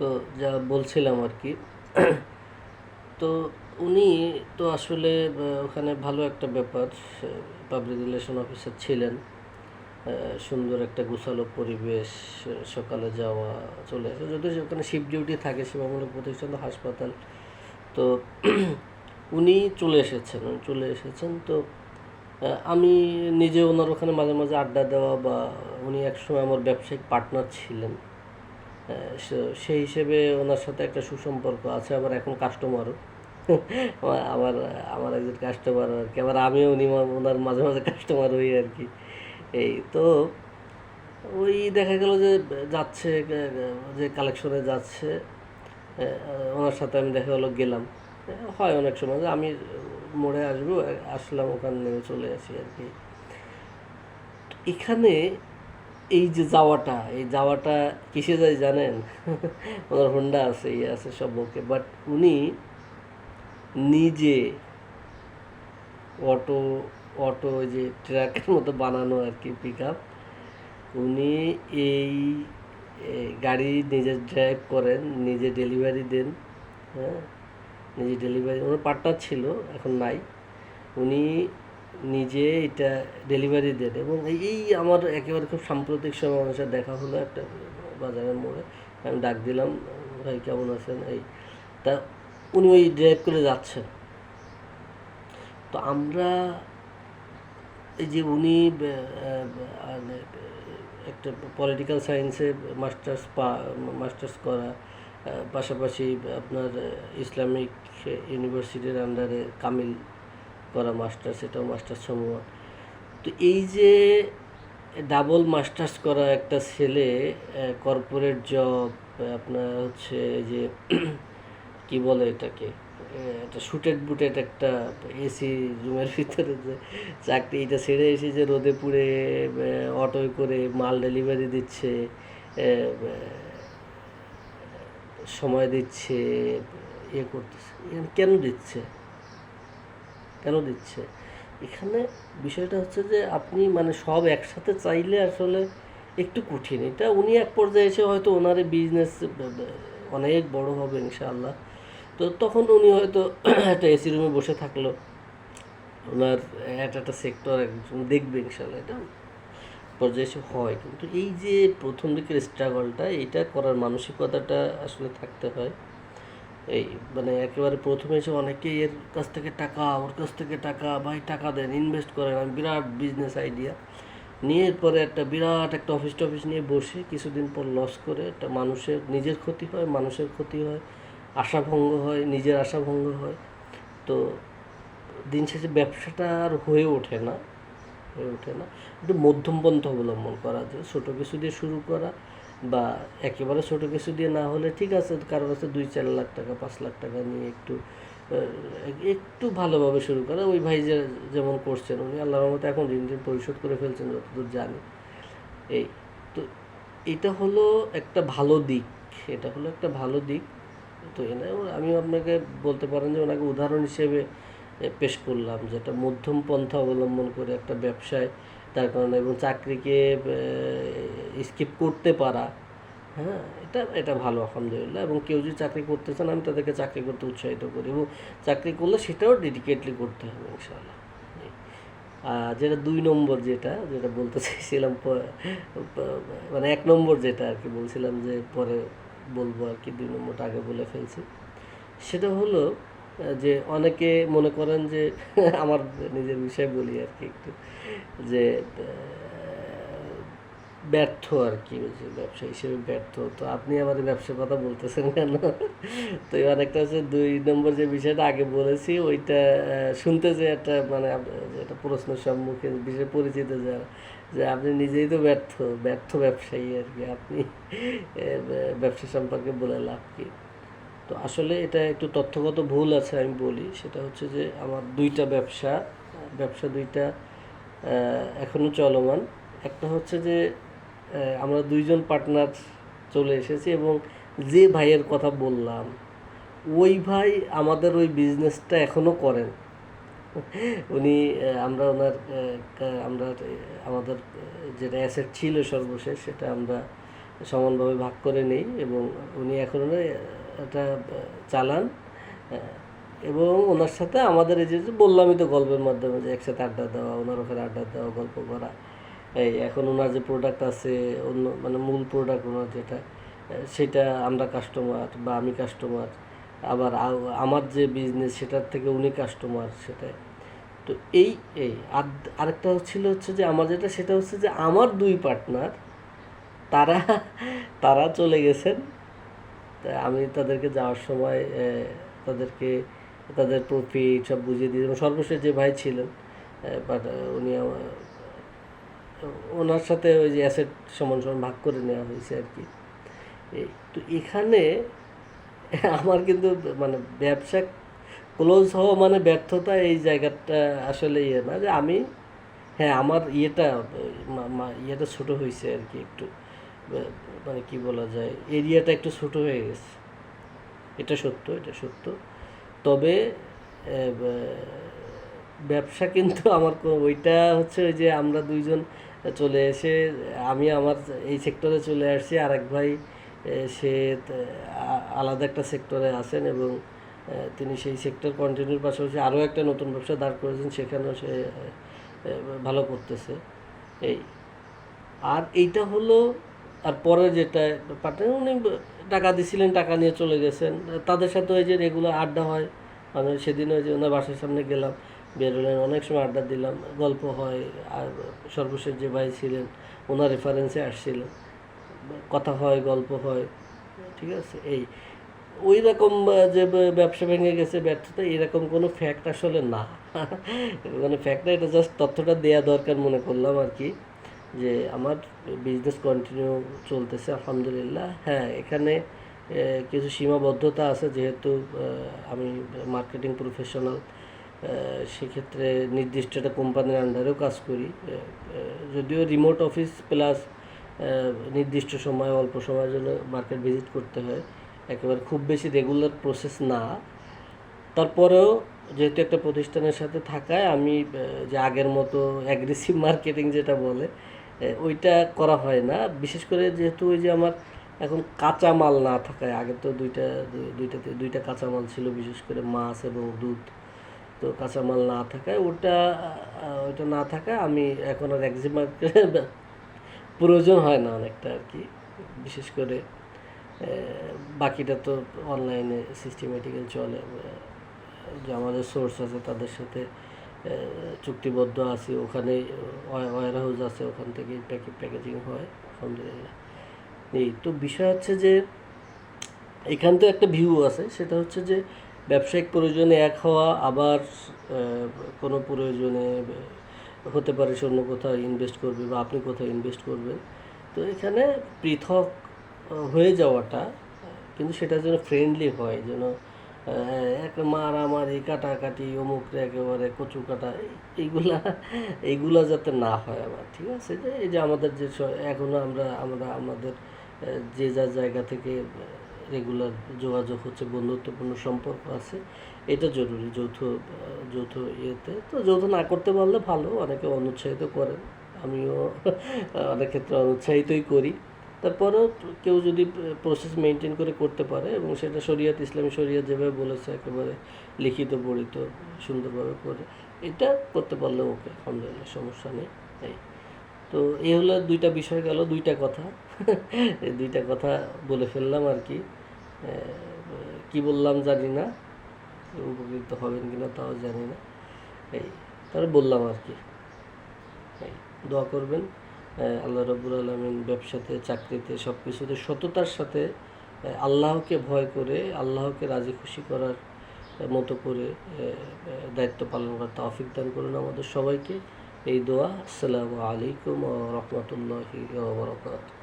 তো যা বলছিলাম আর কি। তো উনি তো আসলে ওখানে ভালো একটা ব্যাপার, পাবলিক রিলেশন অফিসার ছিলেন। সুন্দর একটা গোছালো পরিবেশ, সকালে যাওয়া, চলে আসা, যদিও ওখানে শিফট ডিউটি থাকে, সেবামূলক প্রতিষ্ঠান তো, হাসপাতাল। তো উনি চলে এসেছেন। তো আমি নিজে ওনার ওখানে মাঝে মাঝে আড্ডা দেওয়া, বা উনি একসময় আমার ব্যবসায়িক পার্টনার ছিলেন। সেই হিসেবে ওনার সাথে একটা সুসম্পর্ক আছে, আবার এখন কাস্টমারও। আমার আমার একজন কাস্টমার আর কি, আবার আমিও ওনার মাঝে মাঝে কাস্টমার হই আর কি। এই তো ওই দেখা গেল যে যাচ্ছে, যে কালেকশনে যাচ্ছে, ওনার সাথে আমি দেখা হলো গেলাম। হয় অনেক সময় যে আমি মোড়ে আসবো, আসলাম, ওখানে নেমে চলে আসি আর কি। এখানে এই যাওয়াটা কিসে যায় জানেন? ওনার হোন্ডা আছে, ইয়ে আছে, সব ওকে, বাট উনি নিজে অটো অটো ওই যে ট্রাকের মতো বানানো আর কি, পিক আপ, উনি এই গাড়ি নিজে ড্রাইভ করেন, নিজে ডেলিভারি দেন। হ্যাঁ, নিজে ডেলিভারি, ওনার পার্টনার ছিল, এখন নাই। উনি নিজে এটা ডেলিভারি দেন, এবং এই আমার একেবারে খুব সাম্প্রতিক সময় আমার সাথে দেখা হলো একটা বাজারের মোড়ে। আমি ডাক দিলাম, ভাই কেমন আছেন, এই তা উনি ওই ড্রাইভ করে যাচ্ছেন। তো আমরা এই যে উনি একটা পলিটিক্যাল সায়েন্সে মাস্টার্স করা, পাশাপাশি আপনার ইসলামিক ইউনিভার্সিটির আন্ডারে কামিল করা মাস্টার্স, এটাও মাস্টার্স সমমান। তো এই যে ডাবল মাস্টার্স করা একটা ছেলে, কর্পোরেট জব, আপনার হচ্ছে এই যে কি বলে এটাকে, একটা শুটেড বুটেড একটা এসি রুমের ভিতরে যে চাকরি, এটা ছেড়ে এসে যে রোদে পুড়ে অটোয় করে মাল ডেলিভারি দিচ্ছে, সময় দিচ্ছে, ইয়ে করতেছে, কেন দিচ্ছে? কেন দিচ্ছে? এখানে বিষয়টা হচ্ছে যে আপনি মানে সব একসাথে চাইলে আসলে একটু কঠিন। এটা উনি এক পর্যায়ে এসে হয়তো ওনার বিজনেস অনেক বড় হবে ইনশাআল্লাহ। তো তখন উনি হয়তো একটা এসি রুমে বসে থাকলো, ওনার একটা সেক্টর একজন দেখবে ইনশাআল্লাহ, এটা পর্যায়ে এসে হয়। কিন্তু এই যে প্রথম দিকের স্ট্রাগলটা, এইটা করার মানসিকতাটা আসলে থাকতে হয়। এই মানে একেবারে প্রথমে এসে অনেকেই এর কাছ থেকে টাকা, ওর কাছ থেকে টাকা, ভাই টাকা দেন, ইনভেস্ট করেন, আমি বিরাট বিজনেস আইডিয়া নিয়ে, পরে একটা বিরাট একটা অফিস টফিস নিয়ে বসে কিছুদিন পর লস করে, একটা মানুষের নিজের ক্ষতি হয়, মানুষের ক্ষতি হয়, আশাভঙ্গ হয়, নিজের আশাভঙ্গ হয়। তো দিন শেষে ব্যবসাটা আর হয়ে ওঠে না। একটু মধ্যম পন্থা অবলম্বন করা যায়, ছোটো কিছু দিয়ে শুরু করা, বা একেবারে ছোটো কিছু দিয়ে না হলে ঠিক আছে, কারোর কাছে 2-4 লাখ টাকা, 5 লাখ টাকা নিয়ে একটু ভালোভাবে শুরু করা। ওই ভাই যেমন করছেন, উনি আল্লাহর রহমতে এখন ঋণ পরিশোধ করে ফেলছেন যতদূর জানি। এই তো এটা হলো একটা ভালো দিক, এটা হলো একটা ভালো দিক। তো আমিও আপনাকে বলতে পারেন যে ওনাকে উদাহরণ হিসেবে পেশ করলাম, যেটা মধ্যম পন্থা অবলম্বন করে একটা ব্যবসায় তার কারণে, এবং চাকরিকে স্কিপ করতে পারা। হ্যাঁ, এটা এটা ভালো আলহামদুলিল্লাহ। এবং কেউ যদি চাকরি করতে চান, আমি তাদেরকে চাকরি করতে উৎসাহিত করি, এবং চাকরি করলে সেটাও ডেডিকেটলি করতে হবে ইনশাআল্লাহ। যেটা 2 নম্বর, যেটা যেটা বলতে চাইছিলাম, মানে 1 নম্বর যেটা আর কি বলছিলাম যে পরে বলবো আর কি, 2 নম্বরটা আগে বলে ফেলছি। সেটা হলো যে অনেকে মনে করেন যে আমার নিজের বিষয়ে বলি আর কি একটু, যে ব্যর্থ আর কি, যে ব্যবসা হিসেবে ব্যর্থ। তো আপনি আমার ব্যবসার কথা বলতেছেন কেন? তো এবার একটা হচ্ছে 2 নম্বর যে বিষয়টা আগে বলেছি, ওইটা শুনতে যে একটা মানে একটা প্রশ্নের সম্মুখীন, বিশেষ পরিচিত যারা, যে আপনি নিজেই তো ব্যর্থ ব্যর্থ ব্যবসায়ী আর কি, আপনি ব্যবসা সম্পর্কে বলে লাভ কি? তো আসলে এটা একটু তথ্যগত ভুল আছে, আমি বলি। সেটা হচ্ছে যে আমার 2টা ব্যবসা 2টা এখনও চলমান। একটা হচ্ছে যে আমরা 2জন পার্টনার চলে এসেছি, এবং যে ভাইয়ের কথা বললাম, ওই ভাই আমাদের ওই বিজনেসটা এখনও করেন। উনি আমরা ওনার আমরা আমাদের যেটা অ্যাসেট ছিল সর্বশেষ, সেটা আমরা সমানভাবে ভাগ করে নেই এবং উনি এখনও এটা চালান। এবং ওনার সাথে আমাদের এই যে বললামই তো গল্পের মাধ্যমে যে একসাথে আড্ডা দেওয়া, ওনার ওখানে আড্ডা দেওয়া, গল্প করা। এই এখন ওনার যে প্রোডাক্ট আছে, অন্য মানে মূল প্রোডাক্ট ওনার যেটা, সেটা আমরা কাস্টমার বা আমি কাস্টমার, আবার আমার যে বিজনেস সেটার থেকে উনি কাস্টমার সেটাই। তো এই এই আরেকটা হচ্ছে যে আমার যেটা, সেটা হচ্ছে যে আমার দুই পার্টনার তারা তারা চলে গেছেন। তা আমি তাদেরকে যাওয়ার সময় তাদেরকে তাদের প্রফিট সব বুঝিয়ে দিয়ে, এবং সর্বশেষ যে ভাই ছিলেন, বাট উনি ওনার সাথে ওই যে অ্যাসেট সমান সমান ভাগ করে নেওয়া হয়েছে আর কি। তো এখানে আমার কিন্তু মানে ব্যবসা ক্লোজ হওয়া মানে ব্যর্থতা, এই জায়গাটা আসলে না যে আমি, হ্যাঁ আমার ইয়েটা ছোটো হয়েছে আর কি একটু, মানে কি বলা যায়, এরিয়াটা একটু ছোটো হয়ে গেছে, এটা সত্য। তবে ব্যবসা কিন্তু আমার ওইটা হচ্ছে ওই যে আমরা দুইজন চলে এসে, আমি আমার এই সেক্টরে চলে আসছি, আর এক ভাই সে আলাদা একটা সেক্টরে আছেন এবং তিনি সেই সেক্টর কন্টিনিউর পাশাপাশি আরও একটা নতুন ব্যবসা দাঁড় করেছেন, সেখানেও সে ভালো করতেছে। এই আর এইটা হলো, আর পরে যেটা পার্টনার উনি টাকা দিছিলেন, টাকা নিয়ে চলে গেছেন। তাদের সাথে ওই যে রেগুলার আড্ডা হয়, আমি সেদিন ওই যে ওনার বাসার সামনে গেলাম, বেরোলেন, অনেক সময় আড্ডা দিলাম, গল্প হয়। আর সর্বশেষ যে ভাই ছিলেন ওনার রেফারেন্সে আসছিলেন, কথা হয়, গল্প হয়, ঠিক আছে। ওই রকম যে ব্যবসা ভেঙে গেছে ব্যর্থতা, এরকম কোনো ফ্যাক্ট আসলে না। মানে ফ্যাক্ট না, এটা জাস্ট তথ্যটা দেওয়া দরকার মনে করলাম আর কি, যে আমার বিজনেস কন্টিনিউ চলতেছে আলহামদুলিল্লাহ। হ্যাঁ, এখানে কিছু সীমাবদ্ধতা আছে, যেহেতু আমি মার্কেটিং প্রফেশনাল, সেক্ষেত্রে নির্দিষ্ট একটা কোম্পানির আন্ডারেও কাজ করি, যদিও রিমোট অফিস প্লাস নির্দিষ্ট সময়, অল্প সময়ের জন্য মার্কেট ভিজিট করতে হয়, একেবারে খুব বেশি রেগুলার প্রসেস না। তারপরেও যেহেতু একটা প্রতিষ্ঠানের সাথে থাকায় আমি যে আগের মতো অ্যাগ্রেসিভ মার্কেটিং যেটা বলে, ওইটা করা হয় না। বিশেষ করে যেহেতু ওই যে আমার এখন কাঁচামাল না থাকায়, আগে তো দুইটা কাঁচামাল ছিল, বিশেষ করে মাছ এবং দুধ। তো কাঁচামাল না থাকায় ওইটা না থাকায় আমি এখন আর অ্যাগ্রেসিভ মার্কেট প্রয়োজন হয় না অনেকটা আর কি। বিশেষ করে বাকিটা তো অনলাইনে সিস্টেমেটিক্যালি চলে, যে আমাদের সোর্স আছে তাদের সাথে চুক্তিবদ্ধ আছি, ওখানে ওয়্যার হাউস আছে, ওখান থেকে প্যাকেজিং হয় আলহামদুলিল্লাহ। এই তো বিষয় হচ্ছে যে এখান তো একটা ভিউ আছে, সেটা হচ্ছে যে ব্যবসায়িক প্রয়োজনে এক হওয়া, আবার কোনো প্রয়োজনে হতে পারে সে অন্য কোথাও ইনভেস্ট করবে বা আপনি কোথাও ইনভেস্ট করবেন। তো এখানে পৃথক হয়ে যাওয়াটা, কিন্তু সেটা যেন ফ্রেন্ডলি হয়, যেন এক মারামারি, কাটাকাটি, অমুকরে একেবারে কচু কাটা, এইগুলা যাতে না হয় আমার, ঠিক আছে। যে এই যে আমাদের যে এখনও আমরা আমাদের যে যার জায়গা থেকে রেগুলার যোগাযোগ হচ্ছে, বন্ধুত্বপূর্ণ সম্পর্ক আছে, এটা জরুরি যৌথ ইয়েতে। তো যৌথ না করতে পারলে ভালো, অনেকে অনুৎসাহিত করেন, আমিও অনেক ক্ষেত্রে অনুৎসাহিতই করি। তারপরেও কেউ যদি প্রসেস মেনটেন করে করতে পারে, এবং সেটা ইসলামী শরিয়ত যেভাবে বলেছে, একেবারে লিখিত পড়িত সুন্দরভাবে করে, এটা করতে পারলে ওকে, আলহামদুলিল্লাহ, সমস্যা নেই। এই তো এই হলো দুইটা বিষয় গেল, দুইটা কথা। এই দুইটা কথা বলে ফেললাম আর কি। কি বললাম জানি না, উপকৃত হবেন কিনা তাও জানি না। এই তাহলে বললাম আর কি। দোয়া করবেন আল্লাহ রাব্বুল আলামিন ব্যবসাতে, চাকরিতে, সব কিছুতে সততার সাথে আল্লাহকে ভয় করে, আল্লাহকে রাজি খুশি করার মতো করে দায়িত্ব পালন করার তৌফিক দান করুন আমাদের সবাইকে। এই দোয়া। আসসালামু আলাইকুম ওয়া রাহমাতুল্লাহি ওয়া বারাকাতুহু।